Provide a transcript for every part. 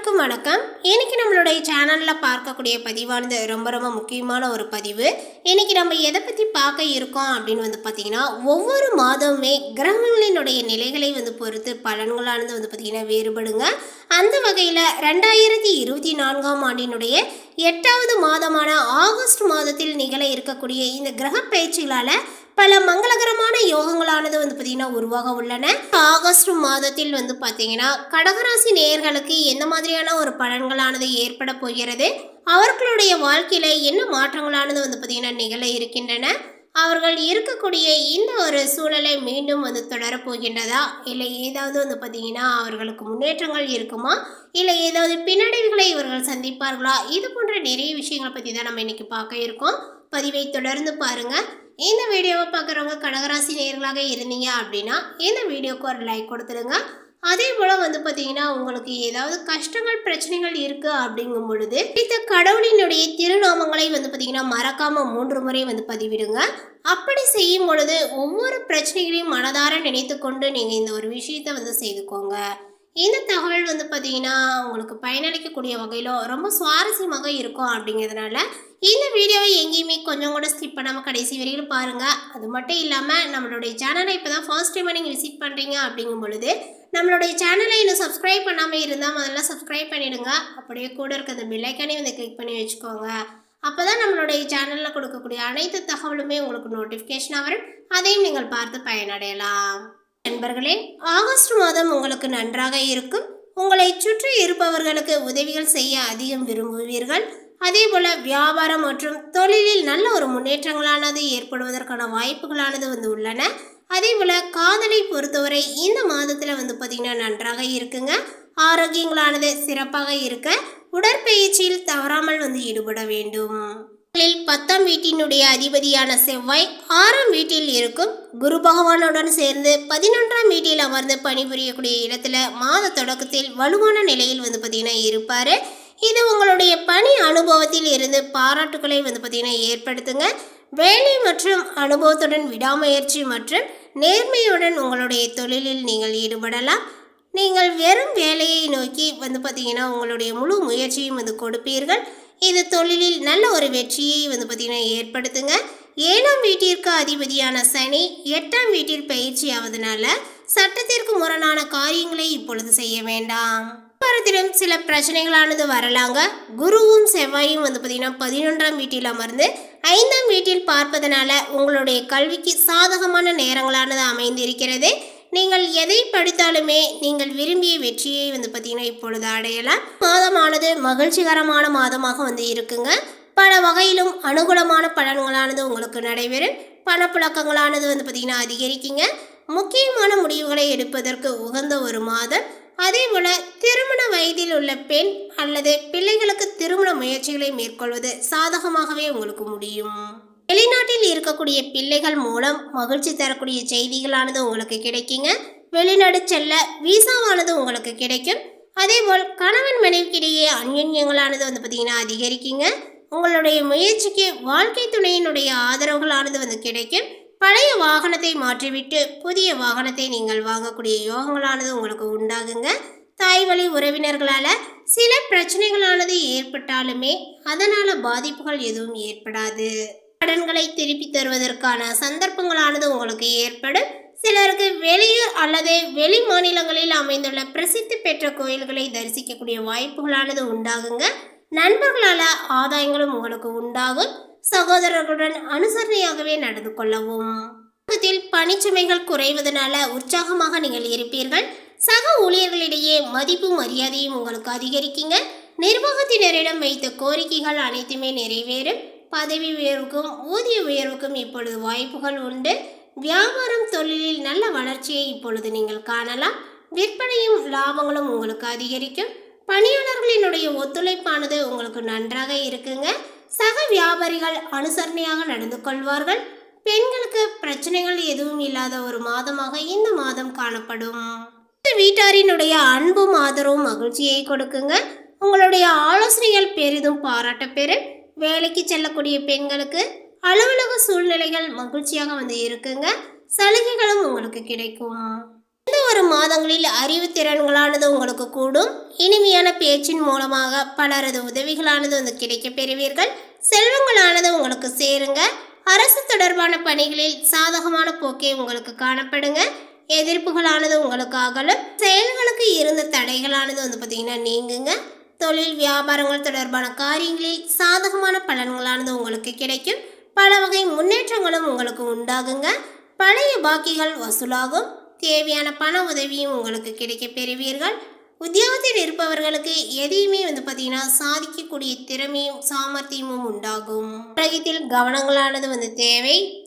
அனைவருக்கும் வணக்கம். இன்னைக்கு நம்மளுடைய சேனல்ல பார்க்கக்கூடிய பதிவானது ரொம்ப முக்கியமான ஒரு பதிவு. இன்னைக்கு நம்ம எதை பத்தி பார்க்க இருக்கோம் அப்படின்னு பார்த்தீங்கன்னா, ஒவ்வொரு மாதமுமே கிரகங்களினுடைய நிலைகளை பொறுத்து பலன்களானது பார்த்தீங்கன்னா வேறுபடுங்க. அந்த வகையில் 2024ஆம் ஆண்டினுடைய 8வது மாதமான ஆகஸ்ட் மாதத்தில் நிகழ இருக்கக்கூடிய இந்த கிரக பயிற்சிகளால் பல மங்களகரமான யோகங்களானது பார்த்தீங்கன்னா உருவாக உள்ளன. ஆகஸ்ட் மாதத்தில் பார்த்தீங்கன்னா கடகராசி நேயர்களுக்கு எந்த மாதிரியான ஒரு பலன்களானது ஏற்பட போகிறது, அவர்களுடைய வாழ்க்கையில என்ன மாற்றங்களானது பார்த்தீங்கன்னா நிகழ இருக்கின்றன, அவர்கள் இருக்கக்கூடிய இந்த ஒரு சூழலை மீண்டும் தொடரப் போகின்றதா, இல்லை ஏதாவது பார்த்தீங்கன்னா அவர்களுக்கு முன்னேற்றங்கள் இருக்குமா, இல்லை ஏதாவது பின்னடைவுகளை இவர்கள் சந்திப்பார்களா, இது போன்ற நிறைய விஷயங்களை பற்றி தான் நம்ம இன்னைக்கு பார்க்க இருக்கோம். பதிவை தொடர்ந்து பாருங்க. இந்த வீடியோவை பார்க்குறவங்க கடகராசி நேயர்களாக இருந்தீங்க அப்படின்னா இந்த வீடியோக்கு ஒரு லைக் கொடுத்துருங்க. அதே போல் பார்த்தீங்கன்னா உங்களுக்கு ஏதாவது கஷ்டங்கள் பிரச்சனைகள் இருக்குது அப்படிங்கும் பொழுது இந்த கடவுளினுடைய திருநாமங்களை பார்த்தீங்கன்னா மறக்காமல் 3 முறை பதிவிடுங்க. அப்படி செய்யும் பொழுது ஒவ்வொரு பிரச்சனைகளையும் மனதார நினைத்து கொண்டு நீங்கள் இந்த ஒரு விஷயத்தை செய்துக்கோங்க. இந்த தகவல் பார்த்தீங்கன்னா உங்களுக்கு பயனளிக்கக்கூடிய வகையில் ரொம்ப சுவாரஸ்யமாக இருக்கும். அப்படிங்கிறதுனால இந்த வீடியோவை எங்கேயுமே கொஞ்சம் கூட ஸ்கிப் பண்ணாமல் கடைசி வரையிலும் பாருங்கள். அது மட்டும் இல்லாமல் நம்மளுடைய சேனலை இப்போ தான் ஃபர்ஸ்ட் டைமாக நீங்கள் விசிட் பண்ணுறீங்க அப்படிங்கும் பொழுது நம்மளுடைய சேனலை இன்னும் சப்ஸ்கிரைப் பண்ணாமல் இருந்தால் முதல்ல சப்ஸ்கிரைப் பண்ணிவிடுங்க. அப்படியே கூட இருக்க அந்த பெல் ஐக்கானே கிளிக் பண்ணி வச்சுக்கோங்க. அப்போ தான் நம்மளுடைய சேனலில் கொடுக்கக்கூடிய அனைத்து தகவலுமே உங்களுக்கு நோட்டிஃபிகேஷனாக வரும். அதையும் நீங்கள் பார்த்து பயனடையலாம். நண்பர்களே, ஆகஸ்ட் மாதம் உங்களுக்கு நன்றாக இருக்கும். உங்களை சுற்றி இருப்பவர்களுக்கு உதவிகள் செய்ய அதிகம் விரும்புவீர்கள். அதே போல வியாபாரம் மற்றும் தொழிலில் நல்ல ஒரு முன்னேற்றங்களானது ஏற்படுவதற்கான வாய்ப்புகளானது உள்ளன. அதே போல காதலை பொறுத்தவரை இந்த மாதத்தில் பார்த்தீங்கன்னா நன்றாக இருக்குங்க. ஆரோக்கியங்களானது சிறப்பாக இருக்க உடற்பயிற்சியில் தவறாமல் ஈடுபட வேண்டும். 10ஆம் வீட்டினுடைய அதிபதியான செவ்வாய் 6ஆம் வீட்டில் இருக்கும். குரு பகவானுடன் சேர்ந்து 11ஆம் வீட்டில் அமர்ந்து பணிபுரியக்கூடிய இடத்துல மாத தொடக்கத்தில் வலுவான நிலையில் பார்த்தீங்கன்னா இருப்பார். இது உங்களுடைய பணி அனுபவத்தில் இருந்து பாராட்டுக்களை பார்த்தீங்கன்னா ஏற்படுத்துங்க. வேலை மற்றும் அனுபவத்துடன் விடாமுயற்சி மற்றும் நேர்மையுடன் உங்களுடைய தொழிலில் நீங்கள் ஈடுபடலாம். நீங்கள் வெறும் வேலையை நோக்கி பார்த்தீங்கன்னா உங்களுடைய முழு முயற்சியும் கொடுப்பீர்கள். இது தொழிலில் நல்ல ஒரு வெற்றியை பார்த்தீங்கன்னா ஏற்படுத்துங்க. 7ஆம் வீட்டிற்கு அதிபதியான சனி 8ஆம் வீட்டில் பயிற்சி ஆவதனால சட்டத்திற்கு முரணான காரியங்களை இப்பொழுது செய்ய வேண்டாம். வாரத்திலும் சில பிரச்சனைகளானது வரலாங்க. குருவும் செவ்வாயும் பார்த்தீங்கன்னா 11ஆம் வீட்டில் அமர்ந்து 5ஆம் வீட்டில் பார்ப்பதனால உங்களுடைய கல்விக்கு சாதகமான நேரங்களானது அமைந்திருக்கிறது. நீங்கள் எதை படித்தாலுமே நீங்கள் விரும்பிய வெற்றியை பார்த்தீங்கன்னா இப்பொழுது அடையலாம். மாதமானது மகிழ்ச்சிகரமான மாதமாக இருக்குங்க. பல வகையிலும் அனுகூலமான பலன்களானது உங்களுக்கு நடைபெறும். பணப்புழக்கங்களானது பார்த்தீங்கன்னா அதிகரிக்குங்க. முக்கியமான முடிவுகளை எடுப்பதற்கு உகந்த ஒரு மாதம். அதே போல திருமண வயதில் உள்ள பெண் அல்லது பிள்ளைகளுக்கு திருமண முயற்சிகளை மேற்கொள்வது சாதகமாகவே உங்களுக்கு முடியும். வெளிநாட்டில் இருக்கக்கூடிய பிள்ளைகள் மூலம் மகிழ்ச்சி தரக்கூடிய செய்திகளானது உங்களுக்கு கிடைக்குங்க. வெளிநாடு செல்ல விசாவானது உங்களுக்கு கிடைக்கும். அதேபோல் கணவன் மனைவிக்கிடையே அந்யோன்யங்களானது பார்த்தீங்கன்னா அதிகரிக்குங்க. உங்களுடைய முயற்சிக்கு வாழ்க்கை துணையினுடைய ஆதரவுகளானது கிடைக்கும். பழைய வாகனத்தை மாற்றிவிட்டு புதிய வாகனத்தை நீங்கள் வாங்கக்கூடிய யோகங்களானது உங்களுக்கு உண்டாகுங்க. தாய் வழி உறவினர்களால் சில பிரச்சனைகளானது ஏற்பட்டாலுமே அதனால் பாதிப்புகள் எதுவும் ஏற்படாது. கடன்களை திருப்பி தருவதற்கான சந்தர்ப்பங்களானது உங்களுக்கு ஏற்படும். சிலருக்கு வெளியூர் அல்லது வெளி மாநிலங்களில் அமைந்துள்ள பிரசித்தி பெற்ற கோயில்களை தரிசிக்கக்கூடிய வாய்ப்புகளானது உண்டாகுங்க. நண்பர்களால் ஆதாயங்களும் உங்களுக்கு உண்டாகும். சகோதரர்களுடன் அனுசரணையாகவே நடந்து கொள்ளவும். பணிச்சுமைகள் குறைவதனால உற்சாகமாக நீங்கள் இருப்பீர்கள். சக ஊழியர்களிடையே மதிப்பு மரியாதையும் உங்களுக்கு அதிகரிக்குங்க. நிர்வாகத்தினரிடம் வைத்த கோரிக்கைகள் அனைத்துமே நிறைவேறும். பதவி உயர்வுக்கும் ஊதிய உயர்வுக்கும் இப்பொழுது வாய்ப்புகள் உண்டு. வியாபாரம் தொழிலில் நல்ல வளர்ச்சியை இப்பொழுது நீங்கள் காணலாம். விற்பனையும் லாபங்களும் உங்களுக்கு அதிகரிக்கும். பணியாளர்களினுடைய ஒத்துழைப்பானது உங்களுக்கு நன்றாக இருக்குங்க. சக வியாபாரிகள் அனுசரணையாக நடந்து கொள்வார்கள். பெண்களுக்கு பிரச்சனைகள் எதுவும் இல்லாத ஒரு மாதமாக இந்த மாதம் காணப்படும். வீட்டாரினுடைய அன்பும் ஆதரவும் மகிழ்ச்சியை கொடுக்குங்க. உங்களுடைய ஆலோசனைகள் பெரிதும் பாராட்ட பெறும். வேலைக்கு செல்லக்கூடிய பெண்களுக்கு அலுவலக சூழ்நிலைகள் மகிழ்ச்சியாக இருக்குங்க. சலுகைகளும் உங்களுக்கு கிடைக்கும். இந்த ஒரு மாதங்களில் அறிவு திறன்களானது உங்களுக்கு கூடும். இனிமையான பேச்சின் மூலமாக பலரது உதவிகளானது கிடைக்க பெறுவீர்கள். செல்வங்களானது உங்களுக்கு சேருங்க. அரசு தொடர்பான பணிகளில் சாதகமான போக்கே உங்களுக்கு காணப்படுங்க. எதிர்ப்புகளானது உங்களுக்கு அகலும். செயல்களுக்கு இருந்த தடைகளானது பார்த்தீங்கன்னா நீங்குங்க. தொழில் வியாபாரங்கள் தொடர்பான காரியங்களில் சாதகமான பலன்களானது உங்களுக்கு கிடைக்கும். பல வகை முன்னேற்றங்களும் உங்களுக்கு உண்டாகுங்க. பழைய பாக்கிகள் வசூலாகும். தேவையான பண உதவியும் உங்களுக்கு கிடைக்க பெறுவீர்கள். உத்தியோகத்தில் இருப்பவர்களுக்கு எதையுமே பார்த்தீங்கன்னா சாதிக்கக்கூடிய திறமையும் சாமர்த்தியமும் உண்டாகும். உலகத்தில் கவனங்களானது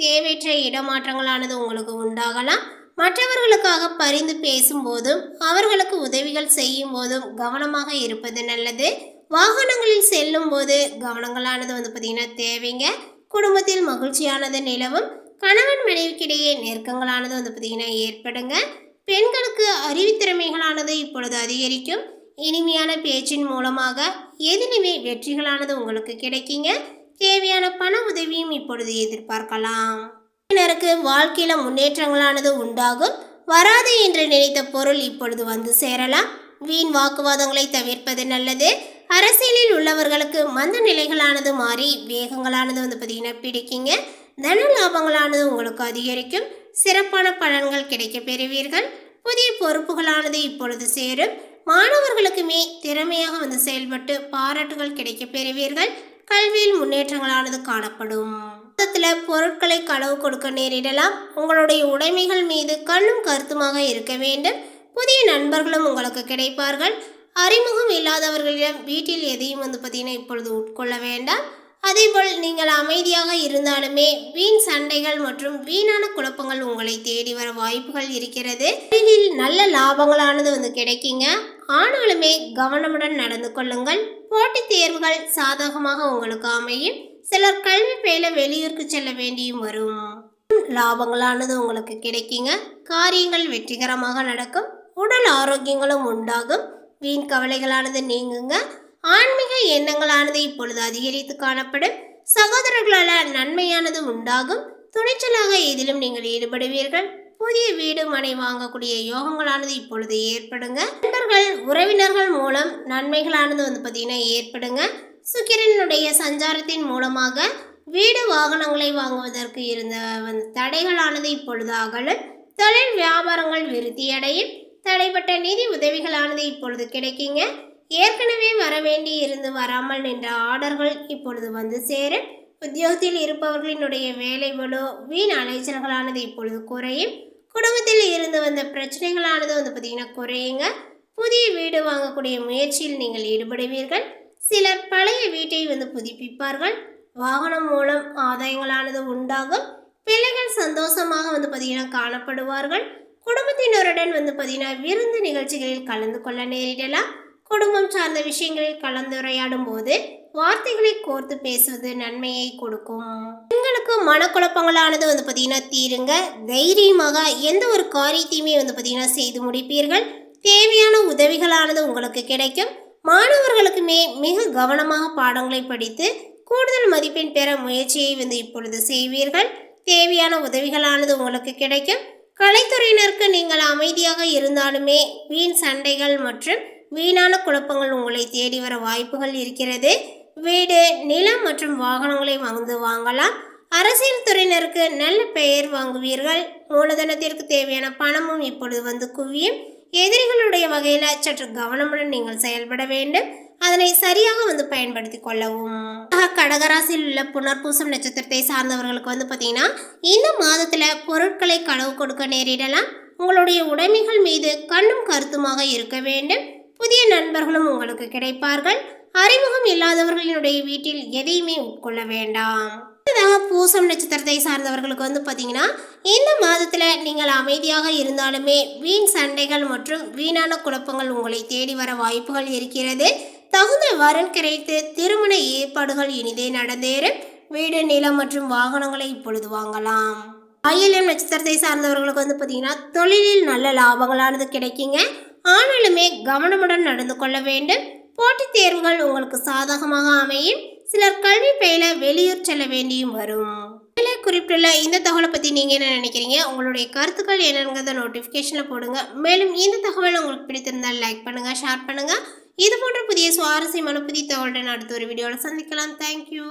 தேவையற்ற இடமாற்றங்களானது உங்களுக்கு உண்டாகலாம். மற்றவர்களுக்காக பரிந்து பேசும்போதும் அவர்களுக்கு உதவிகள் செய்யும் போதும் கவனமாக இருப்பது நல்லது. வாகனங்களில் செல்லும் போது கவனங்களானது பார்த்தீங்கன்னா தேவைங்க. குடும்பத்தில் மகிழ்ச்சியானது நிலவும். கணவன் மனைவிக்கிடையே நெருக்கங்களானது பார்த்தீங்கன்னா ஏற்படுங்க. பெண்களுக்கு அறிவுத்திறமைகளானது இப்பொழுது அதிகரிக்கும். இனிமையான பேச்சின் மூலமாக எதிலுமே வெற்றிகளானது உங்களுக்கு கிடைக்குங்க. தேவையான பண உதவியும் இப்பொழுது எதிர்பார்க்கலாம். வாழ்க்கையில முன்னேற்றங்களானது உண்டாகும். வராது என்று நினைத்த பொருள் இப்பொழுது வந்து சேரலாம். வீண் வாக்குவாதங்களை தவிர்ப்பது நல்லது. அரசியலில் உள்ளவர்களுக்கு மந்த நிலைகளானது மாறி வேகங்களானது பார்த்தீங்கன்னா பிடிக்குங்க. தன லாபங்களானது உங்களுக்கு அதிகரிக்கும். சிறப்பான பலன்கள் கிடைக்க பெறுவீர்கள். புதிய பொறுப்புகளானது இப்பொழுது சேரும். மாணவர்களுக்குமே திறமையாக செயல்பட்டு பாராட்டுகள் கிடைக்க பெறுவீர்கள். கல்வியில் முன்னேற்றங்களானது காணப்படும். பொருட்களை களவு கொடுக்க நேரிடலாம். உங்களுடைய உடைமைகள் மீது கண்ணும் கருத்துமாக இருக்க வேண்டும். புதிய நண்பர்களும் உங்களுக்கு கிடைப்பார்கள். அறிமுகம் இல்லாதவர்களிடம் வீட்டில் எதையும் பார்த்தீங்கன்னா இப்பொழுது உட்கொள்ள வேண்டாம். அதேபோல் நீங்கள் அமைதியாக இருந்தாலுமே வீண் சண்டைகள் மற்றும் வீணான குழப்பங்கள் உங்களை தேடி வர வாய்ப்புகள் இருக்கிறது. இதில் நல்ல லாபங்களானது கிடைக்குங்க. ஆனாலுமே கவனமுடன் நடந்து கொள்ளுங்கள். போட்டித் தேர்வுகள் சாதகமாக உங்களுக்கு அமையும். சிலர் கல்வி பயில வெளியூருக்கு செல்ல வேண்டியும் வரும். லாபங்களானது உங்களுக்கு கிடைக்குங்க. காரியங்கள் வெற்றிகரமாக நடக்கும். உடல் ஆரோக்கியங்களும் உண்டாகும். வீண் கவலைகளானது நீங்குங்க. ஆன்மீக எண்ணங்களானது இப்பொழுது அதிகரித்து காணப்படும். சகோதரர்களால் நன்மையானது உண்டாகும். துணிச்சலாக எதிலும் நீங்கள் ஈடுபடுவீர்கள். புதிய வீடு மனை வாங்கக்கூடிய யோகங்களானது இப்பொழுது ஏற்படுங்க. நண்பர்கள் உறவினர்கள் மூலம் நன்மைகளானது பார்த்தீங்கன்னா ஏற்படுங்க. சுக்கிரனுடைய சஞ்சாரத்தின் மூலமாக வீடு வாகனங்களை வாங்குவதற்கு இருந்த தடைகளானது இப்பொழுது அகலும். தொழில் வியாபாரங்கள் விருத்தியடையும். தடைப்பட்ட நிதி உதவிகளானது இப்பொழுது கிடைக்குங்க. ஏற்கனவே வரவேண்டி இருந்து வராமல் நின்ற ஆர்டர்கள் இப்பொழுது வந்து சேரும். உத்தியோகத்தில் இருப்பவர்களினுடைய வேலை பளு வீண் அலைச்சல்களானது இப்பொழுது குறையும். குடும்பத்தில் இருந்து வந்த பிரச்சனைகளானது பார்த்தீங்கன்னா குறையுங்க. புதிய வீடு வாங்கக்கூடிய முயற்சியில் நீங்கள் ஈடுபடுவீர்கள். சிலர் பழைய வீட்டை புதுப்பிப்பார்கள். வாகனம் மூலம் ஆதாயங்களானது உண்டாகும். பிள்ளைகள் சந்தோஷமாக பார்த்தீங்கன்னா காணப்படுவார்கள். குடும்பத்தினருடன் பார்த்தீங்கன்னா விருந்து நிகழ்ச்சிகளில் கலந்து கொள்ள நேரிடலாம். குடும்பம் சார்ந்த விஷயங்களில் கலந்துரையாடும் போது வார்த்தைகளை கோர்த்து பேசுவது நன்மையை கொடுக்கும். பெண்களுக்கு மனக்குழப்பங்களானது பார்த்தீங்கன்னா தீருங்க. தைரியமாக எந்த ஒரு காரியத்தையுமே பார்த்தீங்கன்னா செய்து முடிப்பீர்கள். தேவையான உதவிகளானது உங்களுக்கு கிடைக்கும். மாணவர்களுக்குமே மிக கவனமாக பாடங்களை படித்து கூடுதல் மதிப்பெண் பெற முயற்சியை இப்பொழுது செய்வீர்கள். தேவையான உதவிகளானது உங்களுக்கு கிடைக்கும். கலைத்துறையினருக்கு நீங்கள் அமைதியாக இருந்தாலுமே வீண் சண்டைகள் மற்றும் வீணான குழப்பங்கள் உங்களை தேடி வர வாய்ப்புகள் இருக்கிறது. வீடு நிலம் மற்றும் வாகனங்களை வாங்கலாம். அரசியல் துறையினருக்கு நல்ல பெயர் வாங்குவீர்கள். மூலதனத்திற்கு தேவையான பணமும் இப்பொழுது குவியும். எதிரிகளுடைய வகையில் சற்று கவனமுடன் நீங்கள் செயல்பட வேண்டும். அதனை சரியாக பயன்படுத்தி கொள்ளவும். கடகராசியில் உள்ள புனர்பூசம் நட்சத்திரத்தை சார்ந்தவர்களுக்கு பார்த்தீங்கன்னா இந்த மாதத்தில் பொருட்களை களவு கொடுக்க நேரிடலாம். உங்களுடைய உடைமைகள் மீது கண்ணும் கருத்துமாக இருக்க வேண்டும். புதிய நண்பர்களும் உங்களுக்கு கிடைப்பார்கள். அறிமுகம் இல்லாதவர்களினுடைய வீட்டில் எதையுமே உட்கொள்ள வேண்டாம். பூசம் நட்சத்திரத்தை சார்ந்தவர்களுக்கு பார்த்தீங்கன்னா இந்த மாதத்தில் நீங்கள் அமைதியாக இருந்தாலுமே வீண் சண்டைகள் மற்றும் வீணான குழப்பங்கள் உங்களை தேடி வர வாய்ப்புகள் இருக்கிறது. தகுந்த வரன் கிடைத்து திருமண ஏற்பாடுகள் இனிதே நடந்தேறும். வீடு நிலம் மற்றும் வாகனங்களை இப்பொழுது வாங்கலாம். ஆயில்யம் நட்சத்திரத்தை சார்ந்தவர்களுக்கு பார்த்தீங்கன்னா தொழிலில் நல்ல லாபங்களானது கிடைக்குங்க. ஆனாலுமே கவனமுடன் நடந்து கொள்ள வேண்டும். போட்டித் தேர்வுகள் உங்களுக்கு சாதகமாக அமையும். சிலர் கல்வி பயில வெளியூர் செல்ல வேண்டியும் வரும். மேலே குறிப்பிட்டுள்ள இந்த தகவலை பற்றி நீங்கள் என்ன நினைக்கிறீங்க? உங்களுடைய கருத்துக்கள் என்னங்கிறத நோட்டிஃபிகேஷனில் போடுங்க. மேலும் இந்த தகவல் உங்களுக்கு பிடித்திருந்தால் லைக் பண்ணுங்கள், ஷேர் பண்ணுங்கள். இது போன்ற புதிய சுவாரஸ்யமான புதிய தகவலுடன் அடுத்த ஒரு வீடியோவில் சந்திக்கலாம். தேங்க்யூ.